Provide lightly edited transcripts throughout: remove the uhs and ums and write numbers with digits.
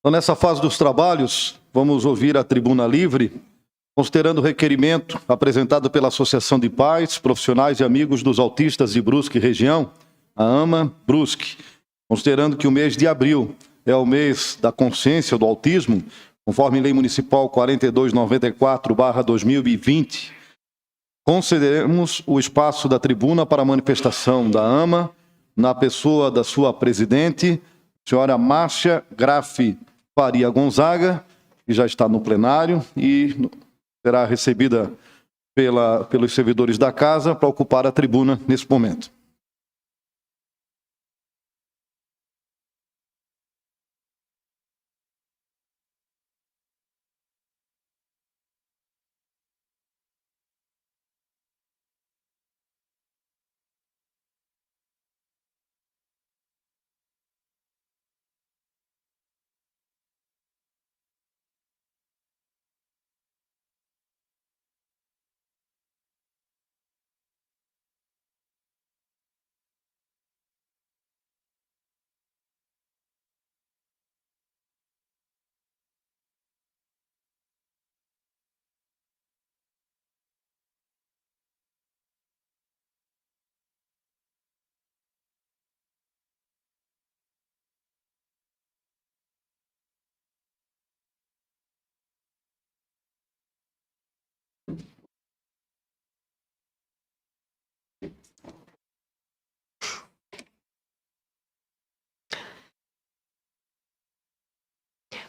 Então, nessa fase dos trabalhos, vamos ouvir a tribuna livre, considerando o requerimento apresentado pela Associação de Pais, Profissionais e Amigos dos Autistas de Brusque Região, a AMA Brusque, considerando que o mês de abril é o mês da consciência do autismo, conforme Lei Municipal 4294/2020, concederemos o espaço da tribuna para a manifestação da AMA, na pessoa da sua presidente, senhora Márcia Grafe Faria Gonzaga, que já está no plenário e será recebida pelos servidores da casa para ocupar a tribuna nesse momento.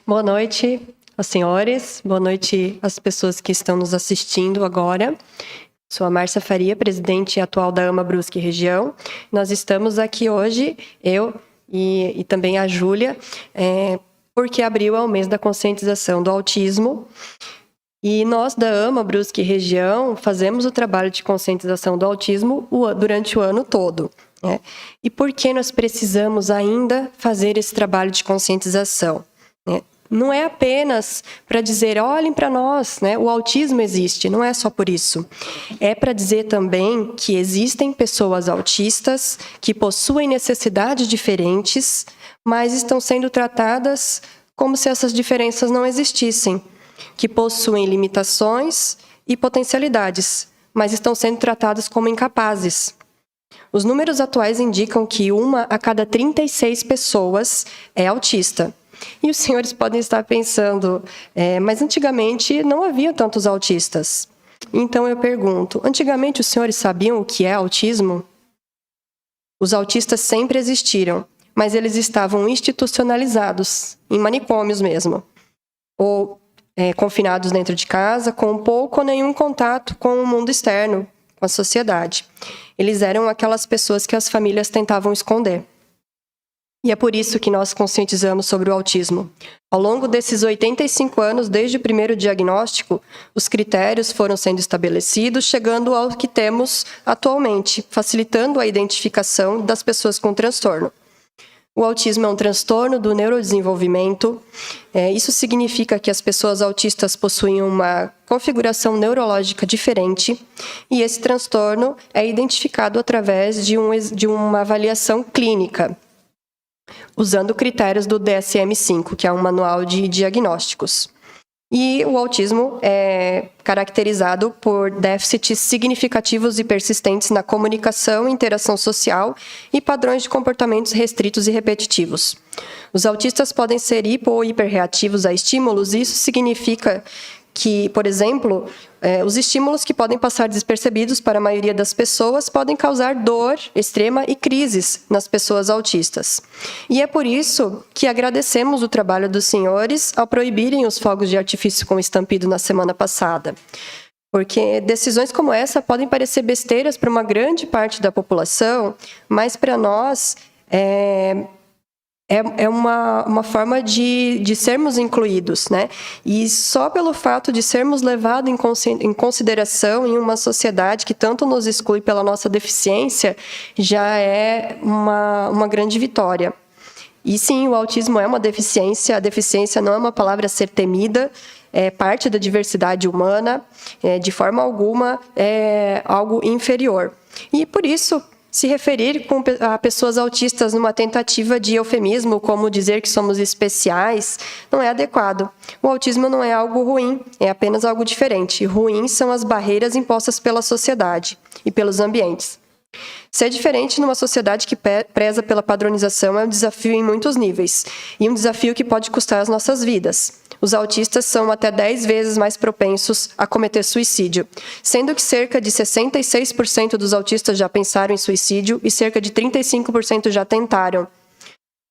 Boa noite aos senhores, boa noite às pessoas que estão nos assistindo agora. Sou a Márcia Faria, presidente atual da AMA Brusque Região. Nós estamos aqui hoje, eu e também a Júlia, porque abril é o mês da conscientização do autismo. E nós da AMA Brusque Região fazemos o trabalho de conscientização do autismo durante o ano todo. E por que nós precisamos ainda fazer esse trabalho de conscientização? Não é apenas para dizer, olhem para nós, o autismo existe, não é só por isso. É para dizer também que existem pessoas autistas que possuem necessidades diferentes, mas estão sendo tratadas como se essas diferenças não existissem, que possuem limitações e potencialidades, mas estão sendo tratadas como incapazes. Os números atuais indicam que 1 a cada 36 pessoas é autista. E os senhores podem estar pensando, mas antigamente não havia tantos autistas. Então eu pergunto, antigamente os senhores sabiam o que é autismo? Os autistas sempre existiram, mas eles estavam institucionalizados, em manicômios mesmo, ou confinados dentro de casa, com pouco ou nenhum contato com o mundo externo, com a sociedade. Eles eram aquelas pessoas que as famílias tentavam esconder. E é por isso que nós conscientizamos sobre o autismo. Ao longo desses 85 anos, desde o primeiro diagnóstico, os critérios foram sendo estabelecidos, chegando ao que temos atualmente, facilitando a identificação das pessoas com transtorno. O autismo é um transtorno do neurodesenvolvimento. Isso significa que as pessoas autistas possuem uma configuração neurológica diferente e esse transtorno é identificado através de uma avaliação clínica, usando critérios do DSM-5, que é um manual de diagnósticos. E o autismo é caracterizado por déficits significativos e persistentes na comunicação e interação social e padrões de comportamentos restritos e repetitivos. Os autistas podem ser hipo ou hiperreativos a estímulos, e isso significa que, por exemplo, os estímulos que podem passar despercebidos para a maioria das pessoas podem causar dor extrema e crises nas pessoas autistas. E é por isso que agradecemos o trabalho dos senhores ao proibirem os fogos de artifício com estampido na semana passada. Porque decisões como essa podem parecer besteiras para uma grande parte da população, mas para nós é uma forma de sermos incluídos, E só pelo fato de sermos levados em consideração em uma sociedade que tanto nos exclui pela nossa deficiência, já é uma grande vitória. E sim, o autismo é uma deficiência, a deficiência não é uma palavra a ser temida, é parte da diversidade humana, de forma alguma é algo inferior. E por isso, Se referir a pessoas autistas numa tentativa de eufemismo, como dizer que somos especiais, não é adequado. O autismo não é algo ruim, é apenas algo diferente. Ruins são as barreiras impostas pela sociedade e pelos ambientes. Ser diferente numa sociedade que preza pela padronização é um desafio em muitos níveis, e um desafio que pode custar as nossas vidas. Os autistas são até 10 vezes mais propensos a cometer suicídio, sendo que cerca de 66% dos autistas já pensaram em suicídio e cerca de 35% já tentaram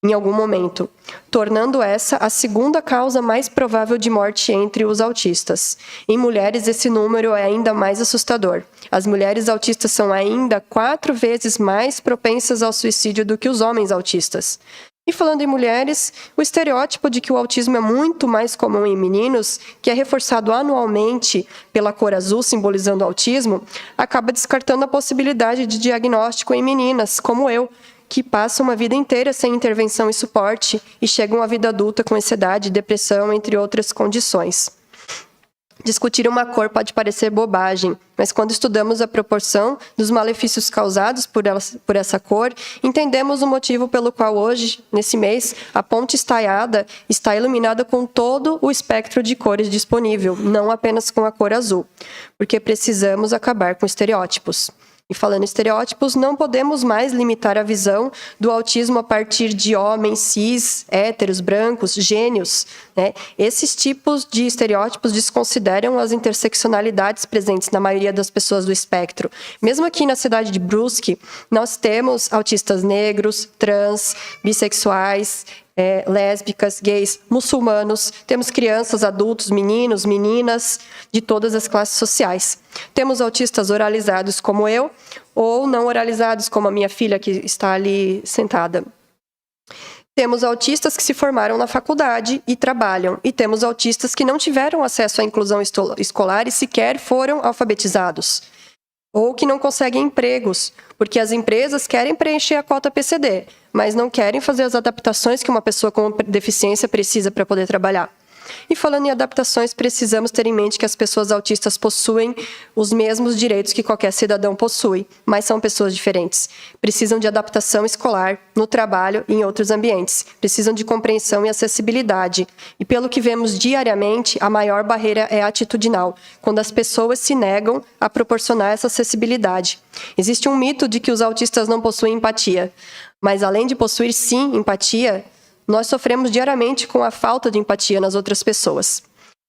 em algum momento, tornando essa a segunda causa mais provável de morte entre os autistas. Em mulheres, esse número é ainda mais assustador. As mulheres autistas são ainda 4 vezes mais propensas ao suicídio do que os homens autistas. E falando em mulheres, o estereótipo de que o autismo é muito mais comum em meninos, que é reforçado anualmente pela cor azul, simbolizando o autismo, acaba descartando a possibilidade de diagnóstico em meninas, como eu, que passam uma vida inteira sem intervenção e suporte e chegam à vida adulta com ansiedade, depressão, entre outras condições. Discutir uma cor pode parecer bobagem, mas quando estudamos a proporção dos malefícios causados por essa cor, entendemos o motivo pelo qual hoje, nesse mês, a ponte estaiada está iluminada com todo o espectro de cores disponível, não apenas com a cor azul, porque precisamos acabar com estereótipos. E falando em estereótipos, não podemos mais limitar a visão do autismo a partir de homens cis, héteros, brancos, gênios, né? Esses tipos de estereótipos desconsideram as interseccionalidades presentes na maioria das pessoas do espectro. Mesmo aqui na cidade de Brusque, nós temos autistas negros, trans, bissexuais, lésbicas, gays, muçulmanos, temos crianças, adultos, meninos, meninas, de todas as classes sociais. Temos autistas oralizados como eu, ou não oralizados como a minha filha que está ali sentada. Temos autistas que se formaram na faculdade e trabalham, e temos autistas que não tiveram acesso à inclusão escolar e sequer foram alfabetizados, ou que não conseguem empregos, porque as empresas querem preencher a cota PCD, mas não querem fazer as adaptações que uma pessoa com deficiência precisa para poder trabalhar. E falando em adaptações, precisamos ter em mente que as pessoas autistas possuem os mesmos direitos que qualquer cidadão possui, mas são pessoas diferentes. Precisam de adaptação escolar, no trabalho e em outros ambientes. Precisam de compreensão e acessibilidade. E pelo que vemos diariamente, a maior barreira é atitudinal, quando as pessoas se negam a proporcionar essa acessibilidade. Existe um mito de que os autistas não possuem empatia, mas além de possuir sim empatia, nós sofremos diariamente com a falta de empatia nas outras pessoas.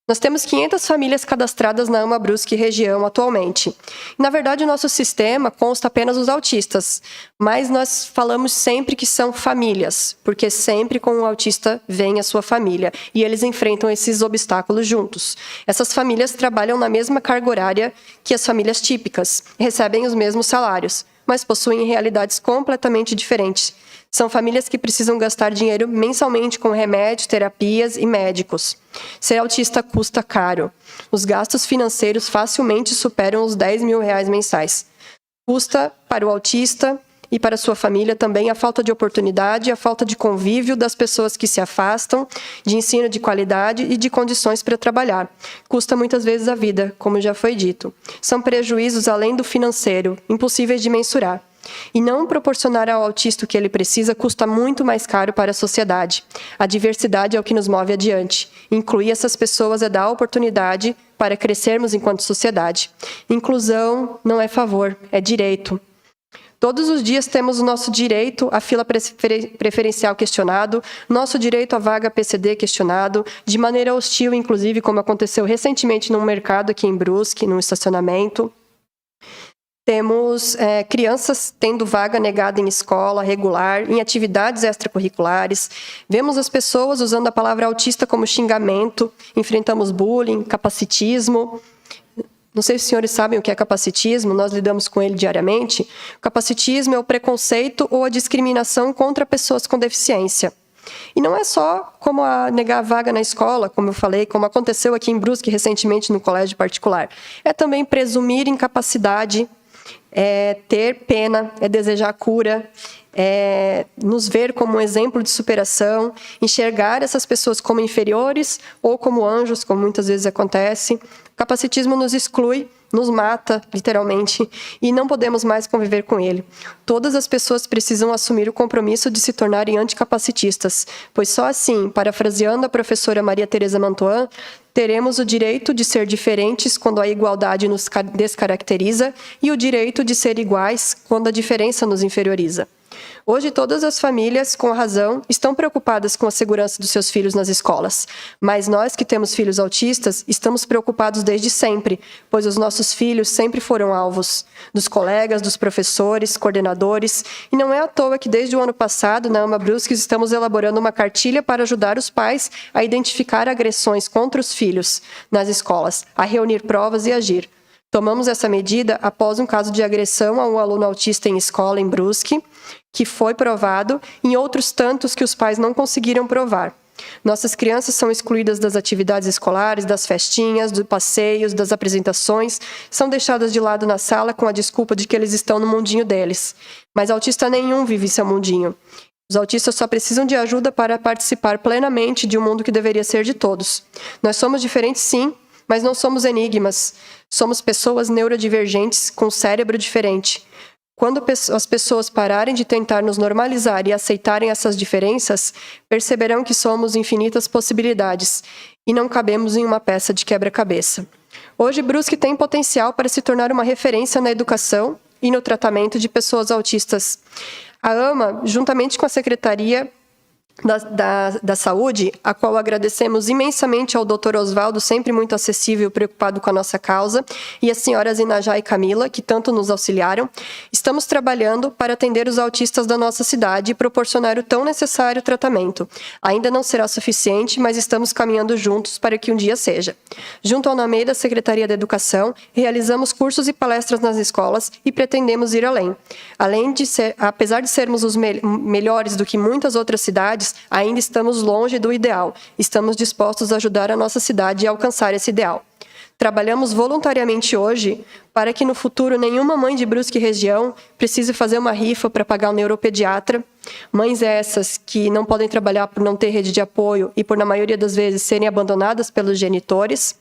Nós temos 500 famílias cadastradas na AMA Brusque região atualmente. Na verdade, o nosso sistema consta apenas dos autistas, mas nós falamos sempre que são famílias, porque sempre com o autista vem a sua família, e eles enfrentam esses obstáculos juntos. Essas famílias trabalham na mesma carga horária que as famílias típicas, recebem os mesmos salários, mas possuem realidades completamente diferentes. São famílias que precisam gastar dinheiro mensalmente com remédios, terapias e médicos. Ser autista custa caro. Os gastos financeiros facilmente superam os R$10 mil mensais. Custa para o autista e para sua família também a falta de oportunidade, a falta de convívio das pessoas que se afastam, de ensino de qualidade e de condições para trabalhar. Custa muitas vezes a vida, como já foi dito. São prejuízos além do financeiro, impossíveis de mensurar. E não proporcionar ao autista o que ele precisa custa muito mais caro para a sociedade. A diversidade é o que nos move adiante. Incluir essas pessoas é dar oportunidade para crescermos enquanto sociedade. Inclusão não é favor, é direito. Todos os dias temos o nosso direito à fila preferencial questionado, nosso direito à vaga PCD questionado, de maneira hostil, inclusive, como aconteceu recentemente num mercado aqui em Brusque, num estacionamento. Temos crianças tendo vaga negada em escola regular, em atividades extracurriculares. Vemos as pessoas usando a palavra autista como xingamento. Enfrentamos bullying, capacitismo. Não sei se os senhores sabem o que é capacitismo, nós lidamos com ele diariamente. O capacitismo é o preconceito ou a discriminação contra pessoas com deficiência. E não é só como negar a vaga na escola, como eu falei, como aconteceu aqui em Brusque recentemente no colégio particular. É também presumir incapacidade, ter pena, desejar cura, nos ver como um exemplo de superação, enxergar essas pessoas como inferiores ou como anjos, como muitas vezes acontece. O capacitismo nos exclui nos mata, literalmente, e não podemos mais conviver com ele. Todas as pessoas precisam assumir o compromisso de se tornarem anticapacitistas, pois só assim, parafraseando a professora Maria Teresa Mantoan, teremos o direito de ser diferentes quando a igualdade nos descaracteriza e o direito de ser iguais quando a diferença nos inferioriza. Hoje, todas as famílias, com razão, estão preocupadas com a segurança dos seus filhos nas escolas. Mas nós, que temos filhos autistas, estamos preocupados desde sempre, pois os nossos filhos sempre foram alvos dos colegas, dos professores, coordenadores. E não é à toa que, desde o ano passado, na AMA Brusque, estamos elaborando uma cartilha para ajudar os pais a identificar agressões contra os filhos nas escolas, a reunir provas e agir. Tomamos essa medida após um caso de agressão a um aluno autista em escola em Brusque, que foi provado, e outros tantos que os pais não conseguiram provar. Nossas crianças são excluídas das atividades escolares, das festinhas, dos passeios, das apresentações, são deixadas de lado na sala com a desculpa de que eles estão no mundinho deles. Mas autista nenhum vive seu mundinho. Os autistas só precisam de ajuda para participar plenamente de um mundo que deveria ser de todos. Nós somos diferentes, sim, mas não somos enigmas. Somos pessoas neurodivergentes com cérebro diferente. Quando as pessoas pararem de tentar nos normalizar e aceitarem essas diferenças, perceberão que somos infinitas possibilidades e não cabemos em uma peça de quebra-cabeça. Hoje, Brusque tem potencial para se tornar uma referência na educação e no tratamento de pessoas autistas. A AMA, juntamente com a Secretaria da Saúde, a qual agradecemos imensamente ao Dr. Osvaldo, sempre muito acessível e preocupado com a nossa causa, e as senhoras Inajá e Camila, que tanto nos auxiliaram, estamos trabalhando para atender os autistas da nossa cidade e proporcionar o tão necessário tratamento. Ainda não será suficiente, mas estamos caminhando juntos para que um dia seja. Junto ao NAMEI da Secretaria da Educação, realizamos cursos e palestras nas escolas e pretendemos ir além. Apesar de sermos os melhores do que muitas outras cidades, ainda estamos longe do ideal. Estamos dispostos a ajudar a nossa cidade a alcançar esse ideal. Trabalhamos voluntariamente hoje para que no futuro nenhuma mãe de Brusque e região precise fazer uma rifa para pagar um neuropediatra. Mães essas que não podem trabalhar por não ter rede de apoio e por, na maioria das vezes, serem abandonadas pelos genitores.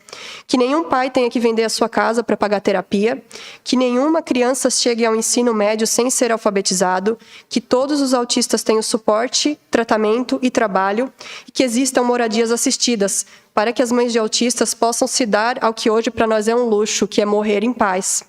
Que nenhum pai tenha que vender a sua casa para pagar terapia. Que nenhuma criança chegue ao ensino médio sem ser alfabetizado. Que todos os autistas tenham suporte, tratamento e trabalho. E que existam moradias assistidas, para que as mães de autistas possam se dar ao que hoje para nós é um luxo, que é morrer em paz.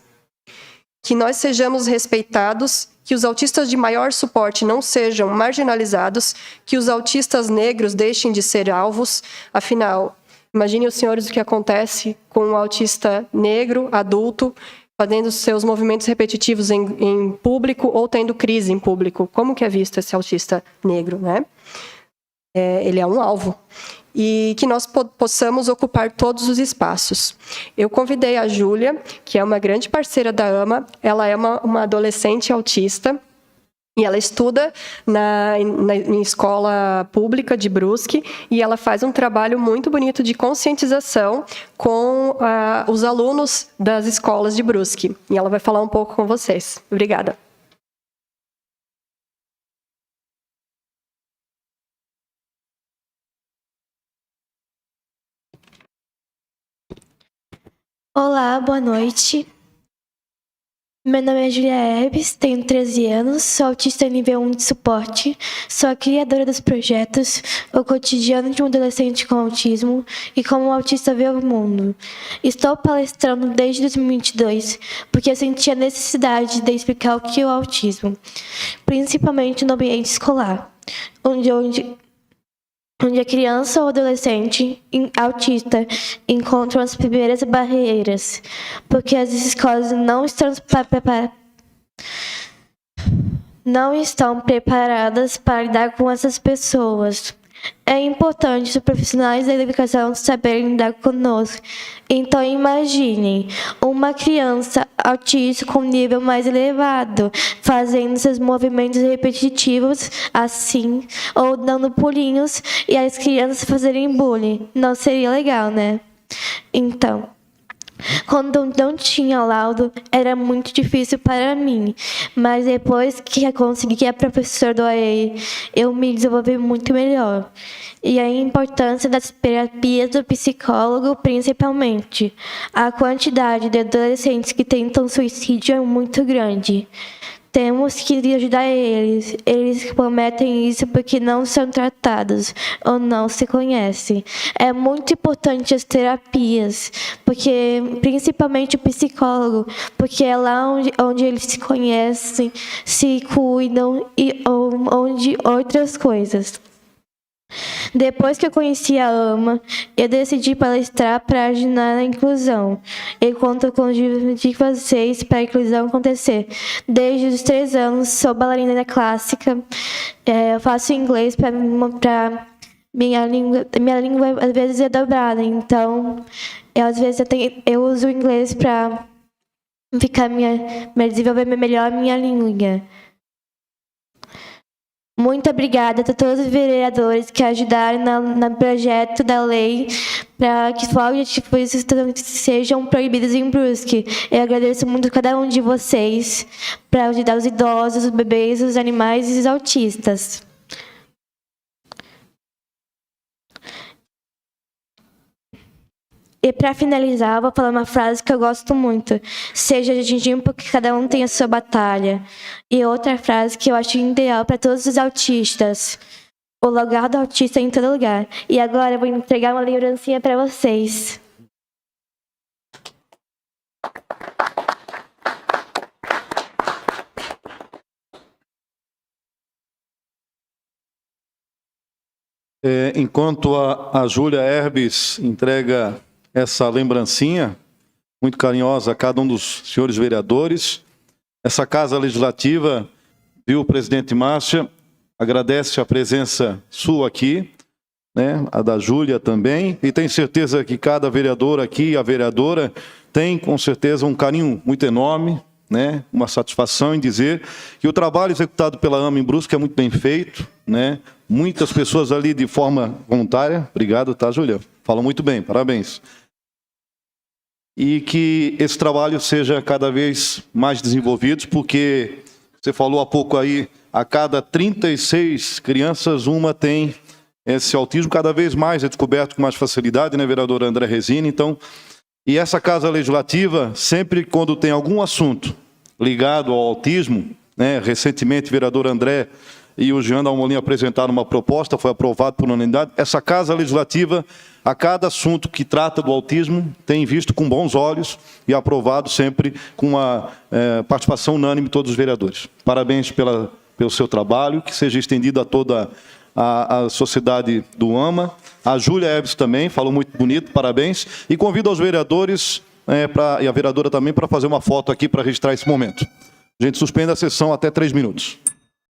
Que nós sejamos respeitados, que os autistas de maior suporte não sejam marginalizados, que os autistas negros deixem de ser alvos. Afinal, imaginem os senhores o que acontece com um autista negro, adulto, fazendo seus movimentos repetitivos em público ou tendo crise em público. Como que é visto esse autista negro, né? Ele é um alvo. E que nós possamos ocupar todos os espaços. Eu convidei a Júlia, que é uma grande parceira da AMA, ela é uma adolescente autista, e ela estuda em escola pública de Brusque, e ela faz um trabalho muito bonito de conscientização com os alunos das escolas de Brusque. E ela vai falar um pouco com vocês. Obrigada. Olá, boa noite. Meu nome é Julia Herbes, tenho 13 anos, sou autista nível 1 de suporte, sou a criadora dos projetos O Cotidiano de um Adolescente com Autismo e Como um Autista Vê o Mundo. Estou palestrando desde 2022 porque eu senti a necessidade de explicar o que é o autismo, principalmente no ambiente escolar, onde a criança ou adolescente autista encontra as primeiras barreiras, porque as escolas não estão preparadas para lidar com essas pessoas. É importante os profissionais da educação saberem lidar conosco. Então, imaginem uma criança autista com nível mais elevado, fazendo seus movimentos repetitivos assim, ou dando pulinhos, e as crianças fazerem bullying. Não seria legal, né? Então, Quando não tinha laudo, era muito difícil para mim, mas depois que eu consegui que a professora do AE, eu me desenvolvi muito melhor. E a importância das terapias do psicólogo, principalmente. A quantidade de adolescentes que tentam suicídio é muito grande. Temos que ajudar eles. Eles cometem isso porque não são tratados ou não se conhecem. É muito importante as terapias, porque principalmente o psicólogo, porque é lá onde eles se conhecem, se cuidam e onde outras coisas. Depois que eu conheci a AMA, eu decidi palestrar para ajudar na inclusão. Eu conto com de vocês para a inclusão acontecer. Desde os 3 anos, sou bailarina clássica, eu faço inglês para minha língua às vezes é dobrada, então às vezes eu uso o inglês para desenvolver melhor a minha língua. Muito obrigada a todos os vereadores que ajudaram no projeto da lei para que fogos de artifício sejam proibidos em Brusque. Eu agradeço muito a cada um de vocês para ajudar os idosos, os bebês, os animais e os autistas. E para finalizar, eu vou falar uma frase que eu gosto muito. Seja gentil porque cada um tem a sua batalha. E outra frase que eu acho ideal para todos os autistas. O lugar do autista é em todo lugar. E agora eu vou entregar uma lembrancinha para vocês. Enquanto a Júlia Herbes entrega essa lembrancinha muito carinhosa a cada um dos senhores vereadores, essa Casa Legislativa, viu, presidente Márcia, agradece a presença sua aqui, né, a da Júlia também, e tem certeza que cada vereador aqui, a vereadora, tem com certeza um carinho muito enorme, né, uma satisfação em dizer que o trabalho executado pela AMA em Brusque é muito bem feito, né, muitas pessoas ali de forma voluntária, obrigado, tá, Júlia? Falam muito bem, parabéns. E que esse trabalho seja cada vez mais desenvolvido, porque você falou há pouco aí, a cada 36 crianças, uma tem esse autismo, cada vez mais é descoberto com mais facilidade, né, vereador André Resina? Então, e essa Casa Legislativa, sempre quando tem algum assunto ligado ao autismo, né, recentemente o vereador André e o Jean Dalmolin apresentaram uma proposta, foi aprovado por unanimidade. Essa Casa Legislativa, a cada assunto que trata do autismo, tem visto com bons olhos e aprovado sempre com a participação unânime de todos os vereadores. Parabéns pelo seu trabalho, que seja estendido a toda a sociedade do AMA. A Júlia Herbes também, falou muito bonito, parabéns. E convido os vereadores e a vereadora também para fazer uma foto aqui para registrar esse momento. A gente suspende a sessão até 3 minutos.